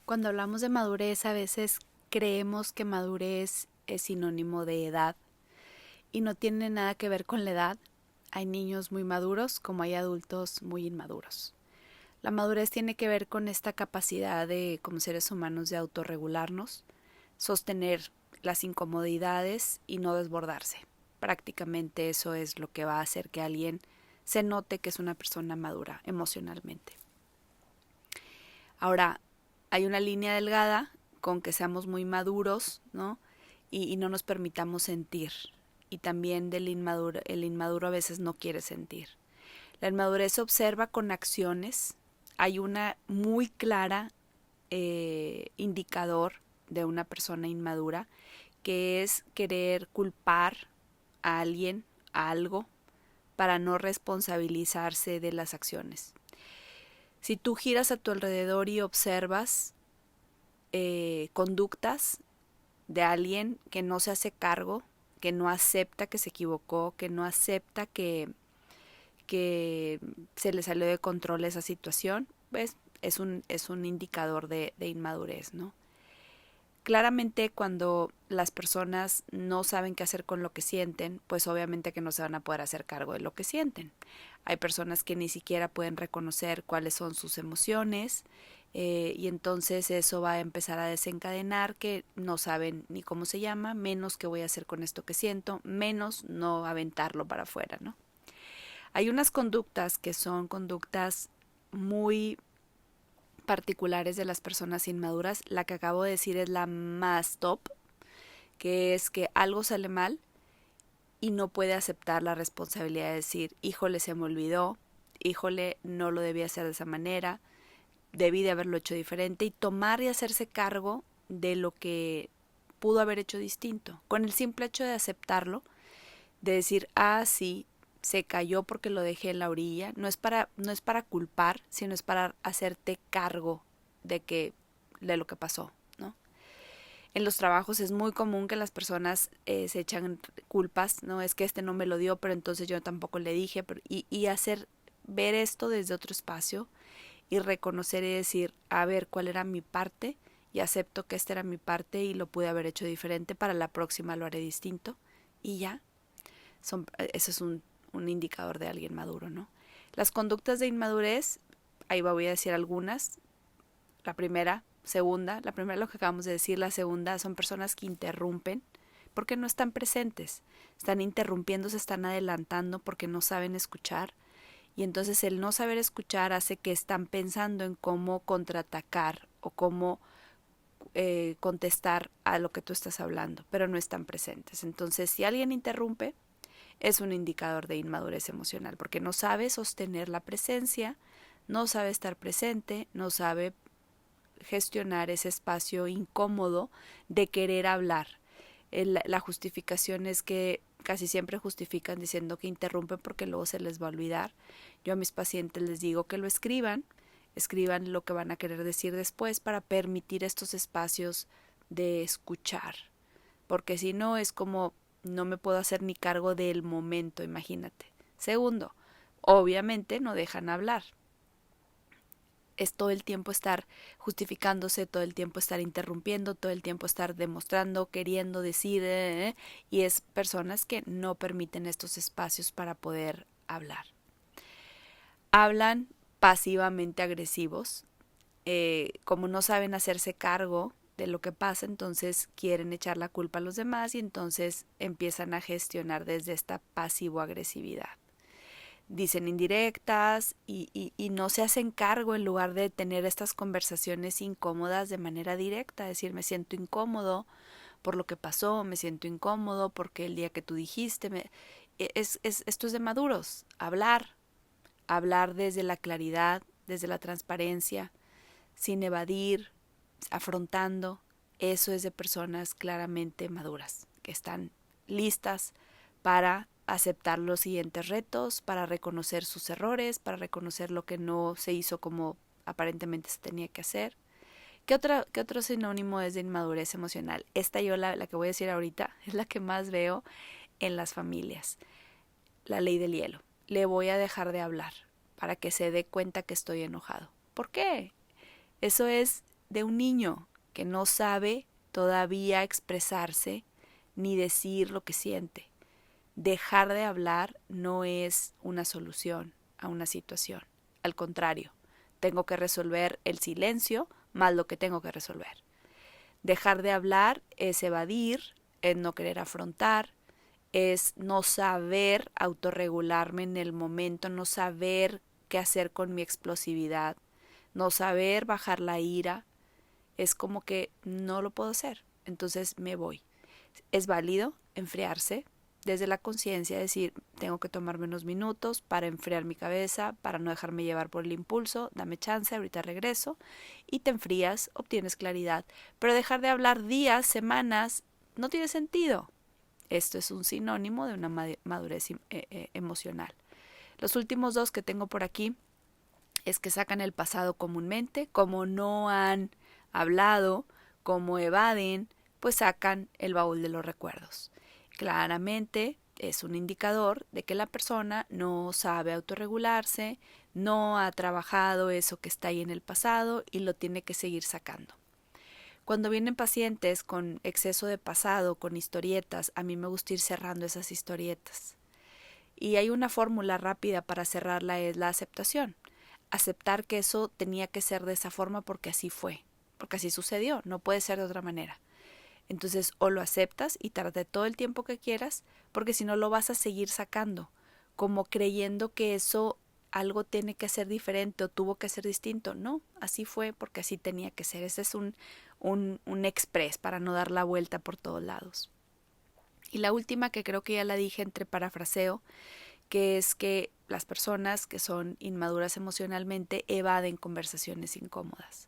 Cuando hablamos de madurez, a veces creemos que madurez es sinónimo de edad y no tiene nada que ver con la edad. Hay niños muy maduros como hay adultos muy inmaduros. La madurez tiene que ver con esta capacidad de, como seres humanos, de autorregularnos, sostener las incomodidades y no desbordarse. Prácticamente eso es lo que va a hacer que alguien se note que es una persona madura emocionalmente. Ahora, hay una línea delgada con que seamos muy maduros, ¿no? Y no nos permitamos sentir. Y también el inmaduro a veces no quiere sentir. La inmadurez se observa con acciones. Hay una muy clara indicador de una persona inmadura, que es querer culpar a alguien, a algo, para no responsabilizarse de las acciones. Si tú giras a tu alrededor y observas conductas de alguien que no se hace cargo, que no acepta que se equivocó, que no acepta que se le salió de control esa situación, pues es un indicador de inmadurez, ¿no? Claramente cuando las personas no saben qué hacer con lo que sienten, pues obviamente que no se van a poder hacer cargo de lo que sienten. Hay personas que ni siquiera pueden reconocer cuáles son sus emociones y entonces eso va a empezar a desencadenar que no saben ni cómo se llama, menos qué voy a hacer con esto que siento, menos no aventarlo para afuera, ¿no? Hay unas conductas que son conductas muy particulares de las personas inmaduras. La que acabo de decir es la más top, que es que algo sale mal y no puede aceptar la responsabilidad de decir, híjole, se me olvidó, híjole, no lo debía hacer de esa manera, debí de haberlo hecho diferente, y tomar y hacerse cargo de lo que pudo haber hecho distinto. Con el simple hecho de aceptarlo, de decir, ah, sí, se cayó porque lo dejé en la orilla, no es para culpar, sino es para hacerte cargo de lo que pasó, ¿no? En los trabajos es muy común que las personas se echan culpas, ¿no? Es que este no me lo dio, pero entonces yo tampoco le dije, y hacer ver esto desde otro espacio y reconocer y decir, a ver, ¿cuál era mi parte? Y acepto que esta era mi parte y lo pude haber hecho diferente, para la próxima lo haré distinto y ya. Eso es un indicador de alguien maduro, ¿no? Las conductas de inmadurez, ahí voy a decir algunas. La primera, la primera lo que acabamos de decir, la segunda son personas que interrumpen porque no están presentes, están interrumpiendo, se están adelantando porque no saben escuchar, y entonces el no saber escuchar hace que están pensando en cómo contraatacar o cómo contestar a lo que tú estás hablando, pero no están presentes. Entonces, si alguien interrumpe, es un indicador de inmadurez emocional, porque no sabe sostener la presencia, no sabe estar presente, no sabe gestionar ese espacio incómodo de querer hablar. La justificación es que casi siempre justifican diciendo que interrumpen porque luego se les va a olvidar. Yo a mis pacientes les digo que lo escriban lo que van a querer decir después, para permitir estos espacios de escuchar, porque si no es como no me puedo hacer ni cargo del momento, imagínate. Segundo, obviamente no dejan hablar. Es todo el tiempo estar justificándose, todo el tiempo estar interrumpiendo, todo el tiempo estar demostrando, queriendo decir, y es personas que no permiten estos espacios para poder hablar. Hablan pasivamente agresivos, como no saben hacerse cargo de lo que pasa, entonces quieren echar la culpa a los demás y entonces empiezan a gestionar desde esta pasivo-agresividad. Dicen indirectas y no se hacen cargo, en lugar de tener estas conversaciones incómodas de manera directa, decir, me siento incómodo por lo que pasó, me siento incómodo porque el día que tú dijiste, esto es de maduros, hablar desde la claridad, desde la transparencia, sin evadir, afrontando. Eso es de personas claramente maduras, que están listas para aceptar los siguientes retos, para reconocer sus errores, para reconocer lo que no se hizo como aparentemente se tenía que hacer. ¿Qué otro sinónimo es de inmadurez emocional? Esta yo, la que voy a decir ahorita, es la que más veo en las familias. La ley del hielo. Le voy a dejar de hablar para que se dé cuenta que estoy enojado. ¿Por qué? Eso es de un niño que no sabe todavía expresarse ni decir lo que siente. Dejar de hablar no es una solución a una situación. Al contrario, tengo que resolver el silencio más lo que tengo que resolver. Dejar de hablar es evadir, es no querer afrontar, es no saber autorregularme en el momento, no saber qué hacer con mi explosividad, no saber bajar la ira. Es como que no lo puedo hacer, entonces me voy. Es válido enfriarse desde la conciencia, decir, tengo que tomarme unos minutos para enfriar mi cabeza, para no dejarme llevar por el impulso, dame chance, ahorita regreso, y te enfrías, obtienes claridad. Pero dejar de hablar días, semanas, no tiene sentido. Esto es un sinónimo de una madurez emocional. Los últimos dos que tengo por aquí es que sacan el pasado comúnmente, como no han hablado, como evaden, pues sacan el baúl de los recuerdos. Claramente es un indicador de que la persona no sabe autorregularse, no ha trabajado eso que está ahí en el pasado y lo tiene que seguir sacando. Cuando vienen pacientes con exceso de pasado, con historietas, a mí me gusta ir cerrando esas historietas. Y hay una fórmula rápida para cerrarla, es la aceptación. Aceptar que eso tenía que ser de esa forma porque así fue, porque así sucedió, no puede ser de otra manera. Entonces o lo aceptas y tarde todo el tiempo que quieras, porque si no lo vas a seguir sacando, como creyendo que eso algo tiene que ser diferente o tuvo que ser distinto. No, así fue porque así tenía que ser. Ese es un express para no dar la vuelta por todos lados. Y la última, que creo que ya la dije entre parafraseo, que es que las personas que son inmaduras emocionalmente evaden conversaciones incómodas.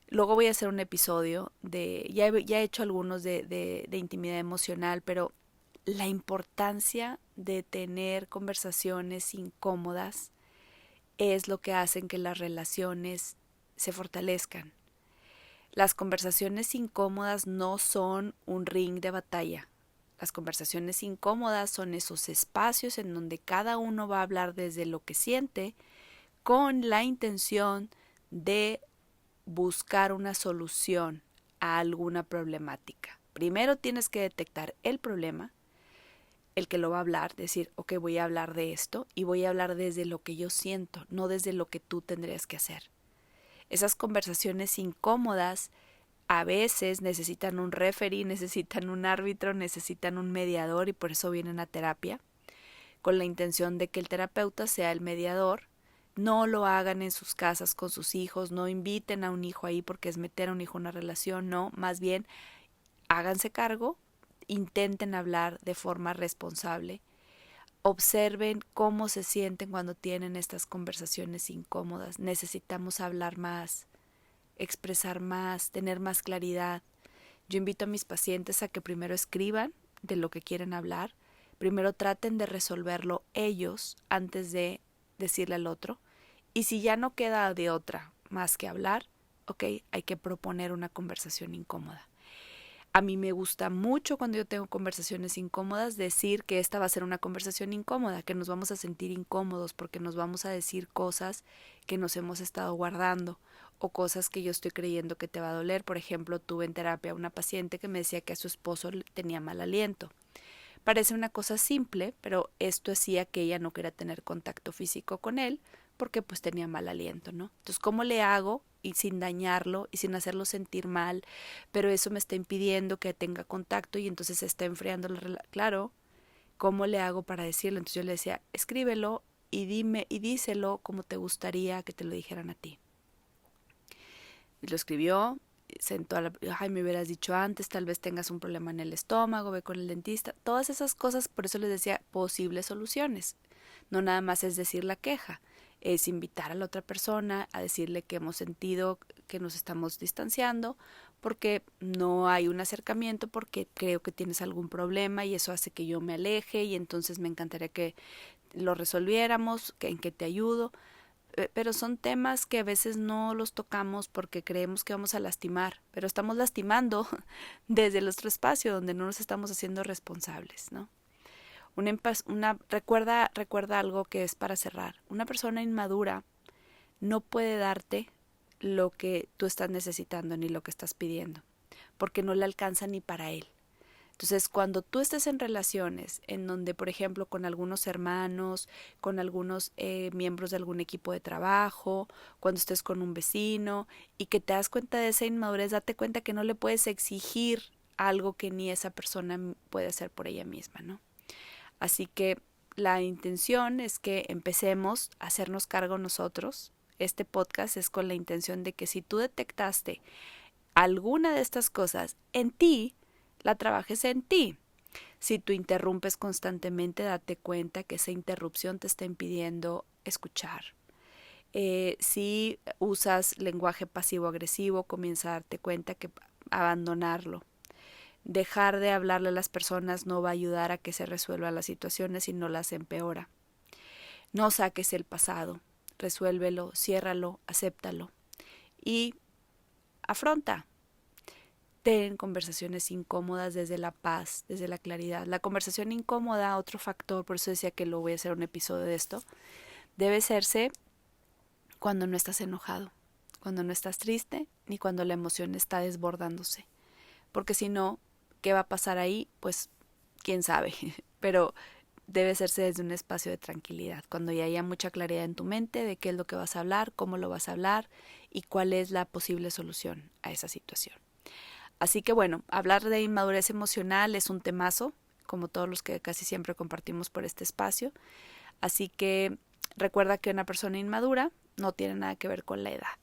Luego voy a hacer un episodio ya he hecho algunos de intimidad emocional, pero la importancia de tener conversaciones incómodas es lo que hacen que las relaciones se fortalezcan. Las conversaciones incómodas no son un ring de batalla. Las conversaciones incómodas son esos espacios en donde cada uno va a hablar desde lo que siente con la intención de buscar una solución a alguna problemática. Primero tienes que detectar el problema, el que lo va a hablar, decir, ok, voy a hablar de esto y voy a hablar desde lo que yo siento, no desde lo que tú tendrías que hacer. Esas conversaciones incómodas a veces necesitan un referee, necesitan un árbitro, necesitan un mediador y por eso vienen a terapia, con la intención de que el terapeuta sea el mediador. No lo hagan en sus casas con sus hijos, no inviten a un hijo ahí porque es meter a un hijo en una relación, no, más bien háganse cargo, intenten hablar de forma responsable, observen cómo se sienten cuando tienen estas conversaciones incómodas. Necesitamos hablar más, expresar más, tener más claridad. Yo invito a mis pacientes a que primero escriban de lo que quieren hablar, primero traten de resolverlo ellos antes de decirle al otro, y si ya no queda de otra más que hablar, ok, hay que proponer una conversación incómoda. A mí me gusta mucho cuando yo tengo conversaciones incómodas decir que esta va a ser una conversación incómoda, que nos vamos a sentir incómodos porque nos vamos a decir cosas que nos hemos estado guardando o cosas que yo estoy creyendo que te va a doler. Por ejemplo, tuve en terapia una paciente que me decía que a su esposo tenía mal aliento. Parece una cosa simple, pero esto hacía que ella no quería tener contacto físico con él porque pues tenía mal aliento, ¿no? Entonces, ¿cómo le hago? Y sin dañarlo y sin hacerlo sentir mal, pero eso me está impidiendo que tenga contacto y entonces se está enfriando la relación. Claro, ¿cómo le hago para decirlo? Entonces yo le decía, escríbelo y dime y díselo como te gustaría que te lo dijeran a ti. Y lo escribió, sentó a la, ay, me hubieras dicho antes, tal vez tengas un problema en el estómago, ve con el dentista, todas esas cosas. Por eso les decía posibles soluciones. No nada más es decir la queja, es invitar a la otra persona a decirle que hemos sentido que nos estamos distanciando porque no hay un acercamiento, porque creo que tienes algún problema y eso hace que yo me aleje y entonces me encantaría que lo resolviéramos, en que te ayudo. Pero son temas que a veces no los tocamos porque creemos que vamos a lastimar, pero estamos lastimando desde nuestro espacio donde no nos estamos haciendo responsables, ¿no? Recuerda algo que es para cerrar. Una persona inmadura no puede darte lo que tú estás necesitando ni lo que estás pidiendo, porque no le alcanza ni para él. Entonces, cuando tú estés en relaciones en donde, por ejemplo, con algunos hermanos, con algunos miembros de algún equipo de trabajo, cuando estés con un vecino y que te das cuenta de esa inmadurez, date cuenta que no le puedes exigir algo que ni esa persona puede hacer por ella misma, ¿no? Así que la intención es que empecemos a hacernos cargo nosotros. Este podcast es con la intención de que si tú detectaste alguna de estas cosas en ti, la trabajes en ti. Si tú interrumpes constantemente, date cuenta que esa interrupción te está impidiendo escuchar. Si usas lenguaje pasivo-agresivo, comienza a darte cuenta que abandonarlo. Dejar de hablarle a las personas no va a ayudar a que se resuelvan las situaciones y no las empeora. No saques el pasado, resuélvelo, ciérralo, acéptalo y afronta. Ten conversaciones incómodas desde la paz, desde la claridad. La conversación incómoda, otro factor, por eso decía que lo voy a hacer un episodio de esto, debe hacerse cuando no estás enojado, cuando no estás triste, ni cuando la emoción está desbordándose. Porque si no, ¿qué va a pasar ahí? Pues quién sabe, pero debe hacerse desde un espacio de tranquilidad, cuando ya haya mucha claridad en tu mente de qué es lo que vas a hablar, cómo lo vas a hablar y cuál es la posible solución a esa situación. Así que bueno, hablar de inmadurez emocional es un temazo, como todos los que casi siempre compartimos por este espacio. Así que recuerda que una persona inmadura no tiene nada que ver con la edad.